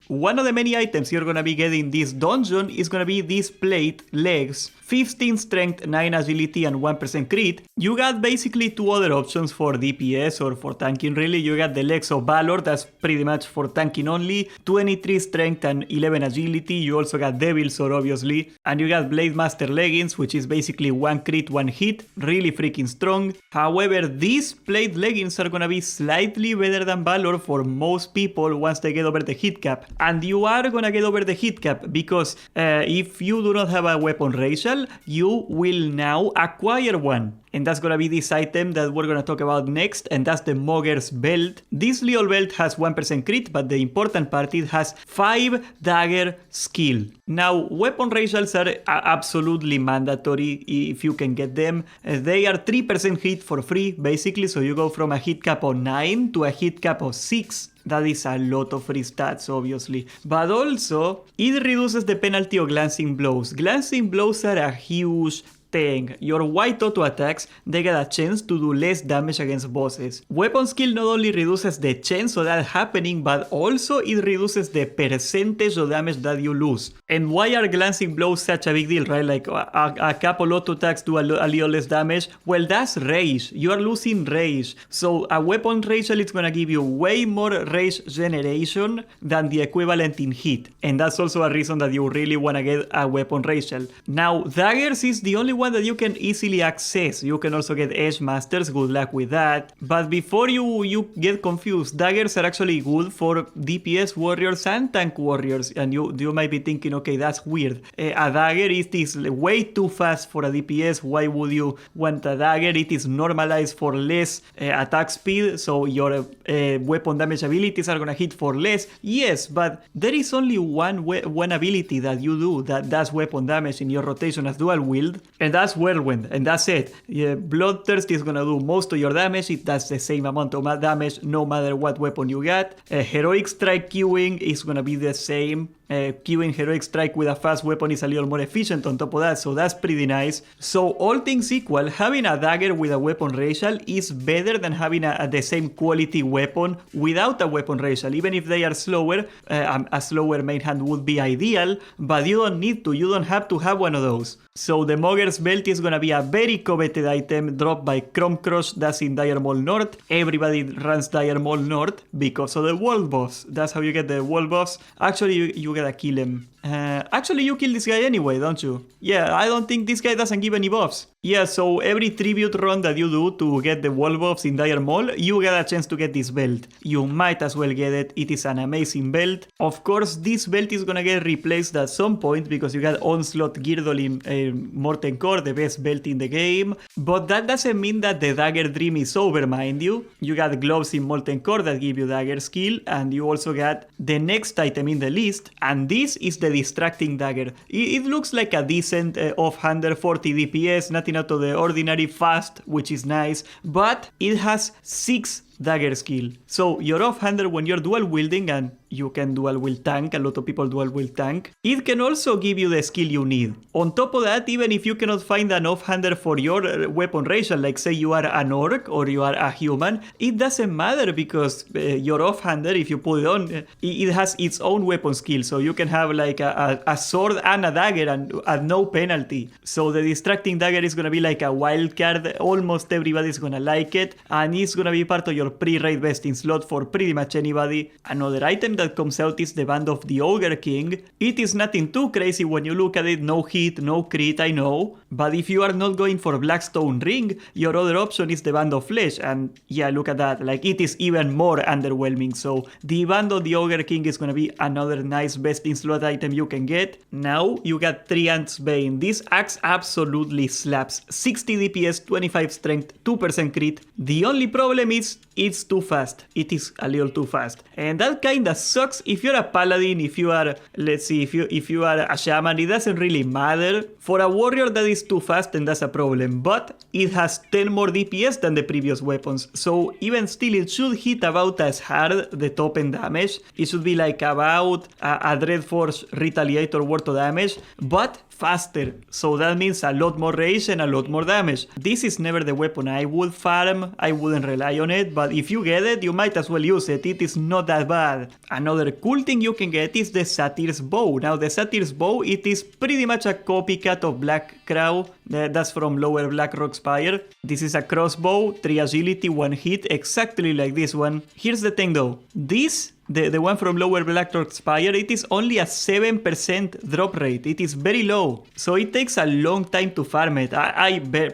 one of the many items you're gonna be getting this dungeon is gonna be this plate, legs, 15 strength, 9 agility, and 1% crit. You got basically two other options for DPS or for tanking really. You got the legs of valor, that's pretty much for tanking only, 23 strength and 11 agility. You also got devil sword obviously, and you got blade master leggings, which is basically 1 crit, 1 hit, really freaking strong. However, these plate leggings are gonna be slightly better than valor for most people once they get over the hit cap, and you are gonna get over the hit cap because if you do not have a weapon racial, you will now acquire one. And that's gonna be this item that we're gonna talk about next, and that's the Mogger's Belt. This little belt has 1% crit, but the important part, it has 5 dagger skill. Now, weapon racials are absolutely mandatory if you can get them. They are 3% hit for free, basically, so you go from a hit cap of 9 to a hit cap of 6. That is a lot of free stats, obviously. But also, it reduces the penalty of glancing blows. Glancing blows are a huge thing. Your white auto attacks, they get a chance to do less damage against bosses. Weapon skill not only reduces the chance of that happening, but also it reduces the percentage of damage that you lose. And why are glancing blows such a big deal, right? Like a couple auto attacks do a little less damage. Well, that's rage. You are losing rage. So a weapon racial is gonna give you way more rage generation than the equivalent in hit. And that's also a reason that you really wanna get a weapon racial. Now, daggers is the only one that you can easily access. You can also get Edge Masters, good luck with that. But before you get confused, daggers are actually good for DPS warriors and tank warriors. And you might be thinking, okay, that's weird. A dagger is way too fast for a DPS. Why would you want a dagger? It is normalized for less attack speed, so your weapon damage abilities are gonna hit for less. Yes, but there is only one ability that you do that does weapon damage in your rotation as dual wield, and that's Whirlwind, and that's it. Bloodthirst is gonna do most of your damage. It does the same amount of damage no matter what weapon you got. Heroic Strike queuing is gonna be the same. Queuing Heroic Strike with a fast weapon is a little more efficient on top of that, so that's pretty nice. So all things equal, having a dagger with a weapon racial is better than having the same quality weapon without a weapon racial. Even if they are slower, a slower main hand would be ideal, but you don't need to, you don't have to have one of those. So the Mogger's Belt is gonna be a very coveted item dropped by Chrome Crush, that's in Dire Mall North. Everybody runs Dire Mall North because of the world boss. That's how you get the world boss. Actually, you gotta kill him. Actually, you kill this guy anyway, don't you? Yeah, I don't think this guy doesn't give any buffs. Yeah, so every tribute run that you do to get the wall buffs in Dire Mall, you get a chance to get this belt. You might as well get it. It is an amazing belt. Of course, this belt is gonna get replaced at some point because you got Onslaught Girdle in Morten Core, the best belt in the game. But that doesn't mean that the Dagger Dream is over, mind you. You got gloves in Molten Core that give you Dagger skill, and you also got the next item in the list, and this is the Distracting Dagger. It looks like a decent offhander, 40 DPS, nothing out of the ordinary, fast, which is nice, but it has 6 dagger skill. So your offhander, when you're dual wielding, and you can dual wield tank, a lot of people dual wield tank, it can also give you the skill you need. On top of that, even if you cannot find an offhander for your weapon racial, like say you are an orc or you are a human, it doesn't matter because your offhander, if you put it on, it has its own weapon skill. So you can have like a sword and a dagger and at no penalty. So the Distracting Dagger is gonna be like a wild card. Almost everybody's gonna like it, and it's gonna be part of your pre-raid vesting slot for pretty much anybody. Another item that comes out is the Band of the Ogre King. It is nothing too crazy when you look at it, no hit, no crit, I know, but if you are not going for Blackstone Ring, your other option is the Band of Flesh, and yeah, look at that, like it is even more underwhelming. So the Band of the Ogre King is gonna be another nice vesting slot item you can get. Now you got Treant's Bane. This axe absolutely slaps. 60 DPS, 25 strength, 2% crit. The only problem is it's too fast. It is a little too fast, and that kinda sucks if you're a paladin. If you are, let's see, if you are a shaman, it doesn't really matter. For a warrior that is is too fast and that's a problem, but it has 10 more DPS than the previous weapons, so even still it should hit about as hard the top end damage. It should be like about a Dreadforce Retaliator worth of damage, but faster, so that means a lot more rage and a lot more damage. This is never the weapon I would farm, I wouldn't rely on it, but if you get it, you might as well use it, it is not that bad. Another cool thing you can get is the Satyr's Bow. Now the Satyr's Bow, it is pretty much a copycat of Black Crow, that's from Lower Blackrock Spire. This is a crossbow, 3 agility, 1 hit, exactly like this one. Here's the thing though, this the one from Lower Blackrock Spire, it is only a 7% drop rate. It is very low, so it takes a long time to farm it.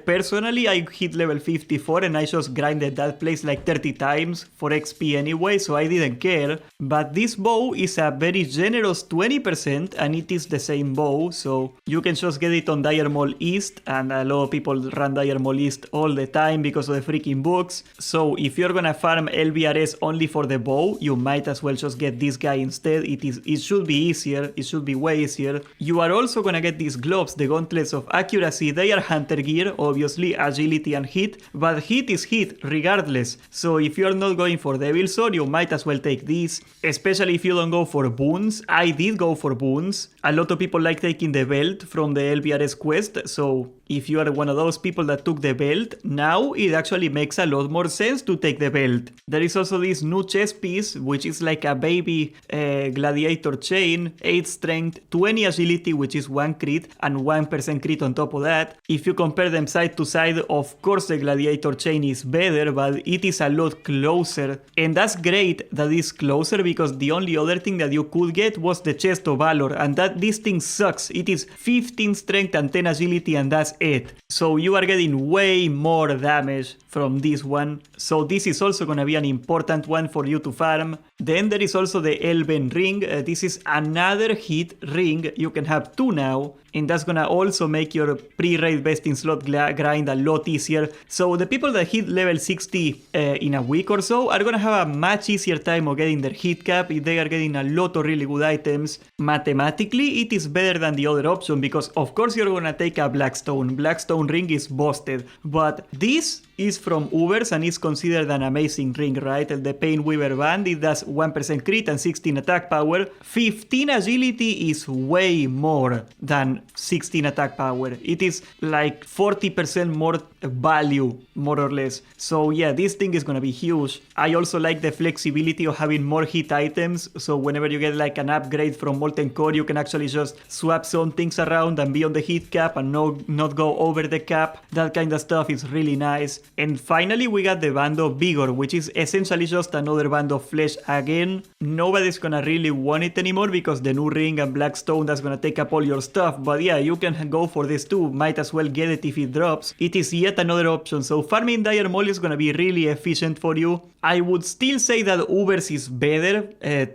Personally, I hit level 54 and I just grinded that place like 30 times for XP anyway, so I didn't care. But this bow is a very generous 20% and it is the same bow, so you can just get it on Dire Maul East, and a lot of people run Dire Maul East all the time because of the freaking books. So if you're gonna farm LBRS only for the bow, you might as well just get this guy instead. It should be easier, it should be way easier. You are also gonna get these gloves, the gauntlets of accuracy. They are hunter gear, obviously, agility and hit, but hit is hit regardless. So if you're not going for Devil Sword, you might as well take these, especially if you don't go for boons. I did go for boons. A lot of people like taking the belt from the LBRS quest, so if you are one of those people that took the belt, now it actually makes a lot more sense to take the belt. There is also this new chest piece, which is like a baby gladiator chain, 8 strength, 20 agility, which is 1 crit, and 1% crit on top of that. If you compare them side to side, of course the gladiator chain is better, but it is a lot closer. And that's great that it's closer, because the only other thing that you could get was the chest of valor, and that this thing sucks. It is 15 strength and 10 agility, and that's it. So you are getting way more damage from this one. So this is also gonna be an important one for you to farm. Then there is also the Elven ring. This is another hit ring. You can have 2 now, and that's gonna also make your pre-raid besting slot grind a lot easier. So the people that hit level 60 in a week or so are gonna have a much easier time of getting their hit cap if they are getting a lot of really good items. Mathematically, it is better than the other option, because of course you're gonna take a Blackstone. Blackstone ring is busted, but this is from Ubers and is considered an amazing ring, right? The Painweaver band, it does 1% crit and 16 attack power. 15 agility is way more than 16 attack power. It is like 40% more value, more or less. So yeah, this thing is gonna be huge. I also like the flexibility of having more hit items, so whenever you get like an upgrade from Molten Core, you can actually just swap some things around and be on the hit cap and not go over the cap. That kind of stuff is really nice. And finally we got the Band of Vigor, which is essentially just another Band of Flesh again. Nobody's gonna really want it anymore because the new ring and Blackstone, that's gonna take up all your stuff, but yeah, you can go for this too. Might as well get it if it drops. It is yet another option, so farming Dire Maul is gonna be really efficient for you. I would still say that Ubers is better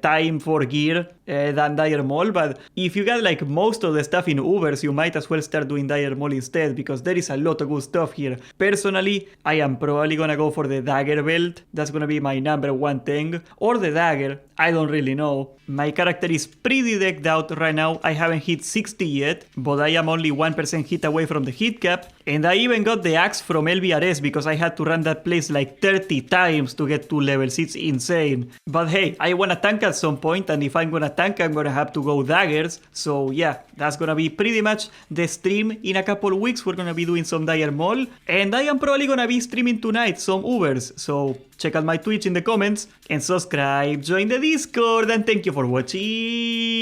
time for gear than Dire Maul, but if you got like most of the stuff in Ubers, you might as well start doing Dire Maul instead, because there is a lot of good stuff here. Personally, I am probably gonna go for the Dagger belt. That's gonna be my number 1 thing, or the Dagger. I don't really know. My character is pretty decked out right now. I haven't hit 60 yet, but I am only 1% hit away from the hit cap. And I even got the axe from LBRS because I had to run that place like 30 times to get 2 levels. It's insane. But hey, I wanna tank at some point, and if I'm gonna tank, I'm gonna have to go daggers. So yeah, that's gonna be pretty much the stream. In a couple weeks, we're gonna be doing some Dire Maul, and I am probably gonna be streaming tonight some Ubers. So check out my Twitch in the comments and subscribe, join the Discord, and thank you for watching.